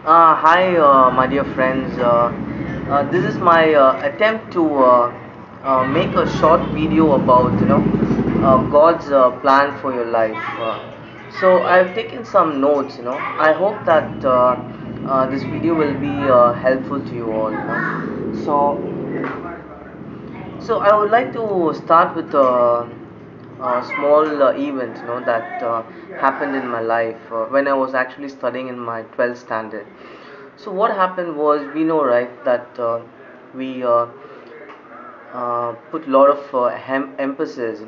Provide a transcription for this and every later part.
Hi, my dear friends. This is my attempt to make a short video about God's plan for your life. So I've taken some notes. I hope that this video will be helpful to you all. So I would like to start with a small event, that happened in my life when I was actually studying in my 12th standard. So what happened was, we know, right, that we put a lot of emphasis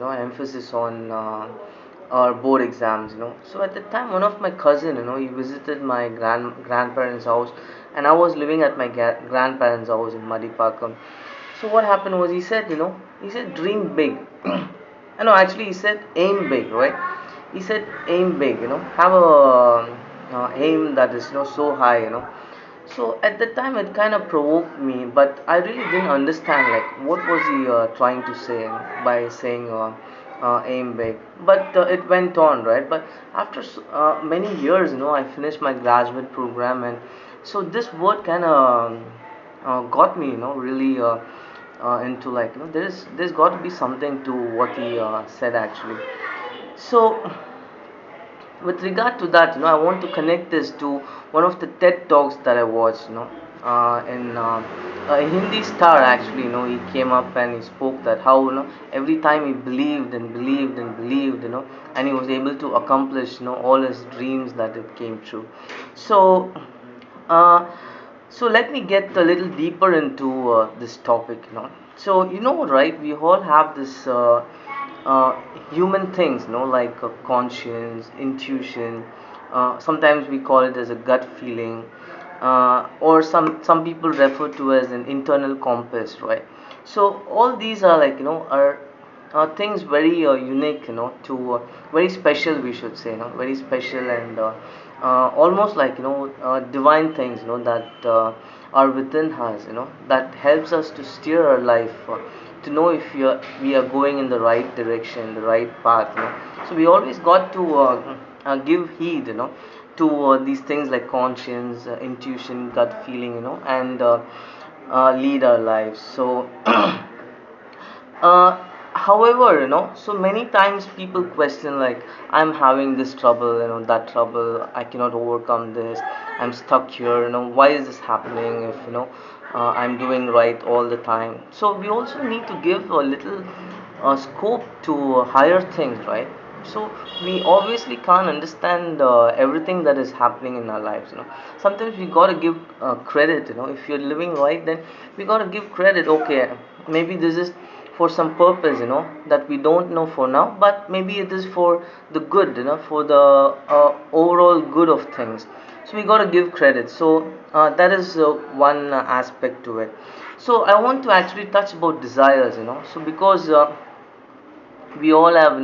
on our board exams. So at the time, one of my cousin, he visited my grandparents' house, and I was living at my grandparents' house in Madipakam. So what happened was, he said dream big. No, actually he said aim big, right? He said aim big, have a aim that is so high. So at the time it kind of provoked me, but I really didn't understand like what was he trying to say, by saying aim big. But it went on, right? But after many years, I finished my graduate program, and so this word kind of got me, really into, like, there's got to be something to what he said actually. So with regard to that, I want to connect this to one of the TED talks that I watched. In a Hindi star, actually, he came up and he spoke that how, every time he believed and believed and believed, and he was able to accomplish, all his dreams, that it came true. So uh, so let me get a little deeper into this topic. So right, we all have this uh, human things, like conscience, intuition. Sometimes we call it as a gut feeling, or some people refer to as an internal compass, right? So all these are, like, are things very unique, to very special, we should say, very special, and almost like, divine things, that are within us, that helps us to steer our life, to know if we are going in the right direction, the right path. So we always got to give heed, to these things like conscience, intuition, gut feeling, and lead our lives. So uh, however, so many times people question, like, I'm having this trouble, that trouble, I cannot overcome this, I'm stuck here, why is this happening, if I'm doing right all the time. So we also need to give a little scope to higher things, right? So we obviously can't understand everything that is happening in our lives. Sometimes we got to give credit. If you're living right, then we got to give credit. Okay, maybe this is for some purpose, that we don't know for now, but maybe it is for the good, for the overall good of things. So we got to give credit. So that is one aspect to it. So I want to actually touch about desires. So because we all have,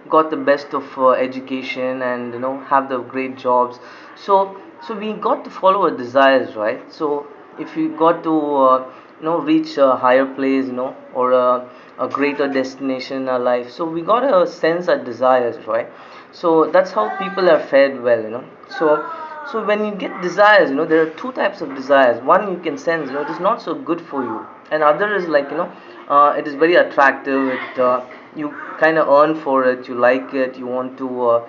got the best of education, and have the great jobs. So we got to follow our desires, right? So if we got to reach a higher place, or a greater destination in our life, so we got to sense our desires, right? So that's how people are fed well. So when you get desires, there are two types of desires. One, you can sense, it is not so good for you, and other is like, it is very attractive. It You kind of earn for it, you like it, you want to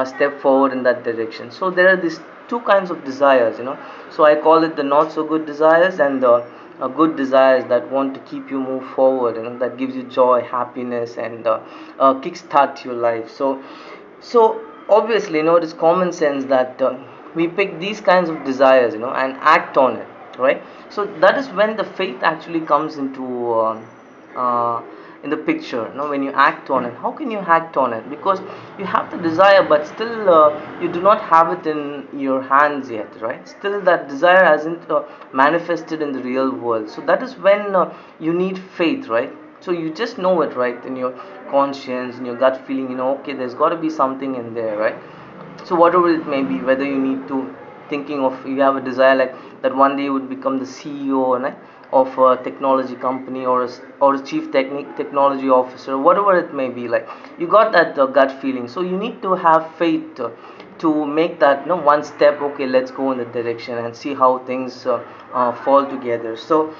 step forward in that direction. So there are these two kinds of desires. So I call it the not so good desires, and the good desires that want to keep you move forward, that gives you joy, happiness, and kickstart your life. So obviously, it is common sense that we pick these kinds of desires, and act on it, right? So that is when the faith actually comes into uh, in the picture. When you act on it, how can you act on it? Because you have the desire, but still you do not have it in your hands yet, right? Still that desire hasn't manifested in the real world. So that is when you need faith, right? So you just know it, right, in your conscience, in your gut feeling, okay, there's got to be something in there, right? So whatever it may be, whether you need to thinking of, you have a desire like that one day you would become the CEO, right, of a technology company, or a chief technology officer, whatever it may be, like, you got that gut feeling. So you need to have faith to make that, one step. Okay, let's go in the direction and see how things fall together. So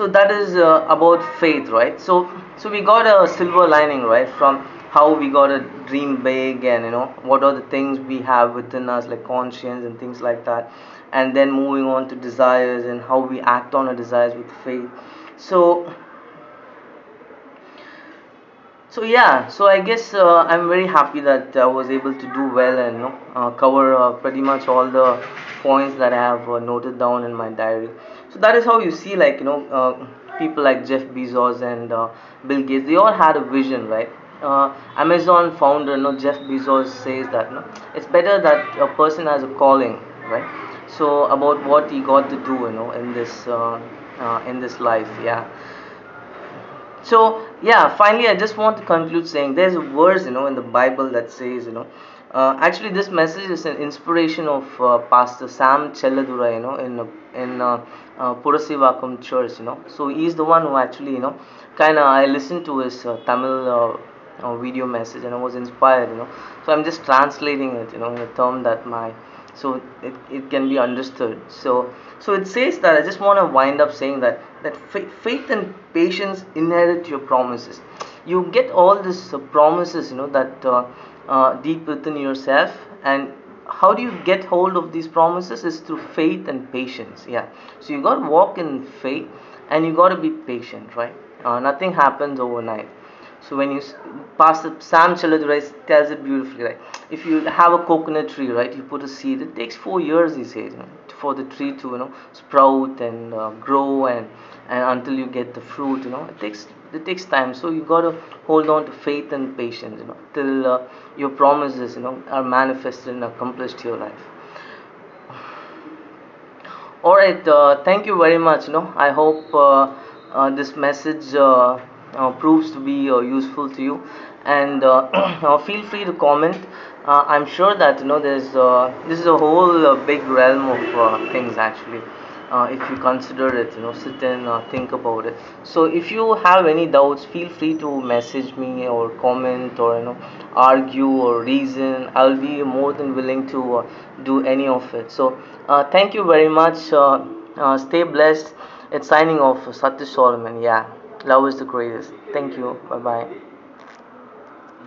that is about faith, right? So we got a silver lining, right, from how we got to dream big, and what are the things we have within us, like conscience and things like that, and then moving on to desires and how we act on our desires with faith. So so yeah, so I guess I'm very happy that I was able to do well and cover pretty much all the points that I have noted down in my diary. So that is how you see, like, people like Jeff Bezos and Bill Gates. They all had a vision, right? Amazon founder, Jeff Bezos says that it's better that a person has a calling, right? So about what he got to do, in this life, yeah. So yeah, finally, I just want to conclude saying there's a verse, in the Bible that says, actually this message is an inspiration of Pastor Sam Chelladura, in Purasivakam Church, So he's the one who actually, kind of, I listened to his Tamil video message and I was inspired, So I'm just translating it, in a term that my so it can be understood. So it says that, I just want to wind up saying that faith and patience inherit your promises. You get all these promises, that deep within yourself. And how do you get hold of these promises? Is through faith and patience, yeah. So you got to walk in faith, and you got to be patient, right? Nothing happens overnight. So when Pastor Sam Chelladura tells it beautifully, right? If you have a coconut tree, right, you put a seed, it takes 4 years, he says, for the tree to sprout and grow, and until you get the fruit, it takes time. So you got to hold on to faith and patience, till your promises, are manifested and accomplished in your life. All right, thank you very much. I hope this message proves to be useful to you, and feel free to comment. I'm sure that there's this is a whole big realm of things, actually. If you consider it, sit and think about it. So if you have any doubts, feel free to message me or comment, or argue or reason. I'll be more than willing to do any of it. So thank you very much. Stay blessed. It's signing off, Satish Solomon. Yeah, love is the greatest. Thank you. Bye bye.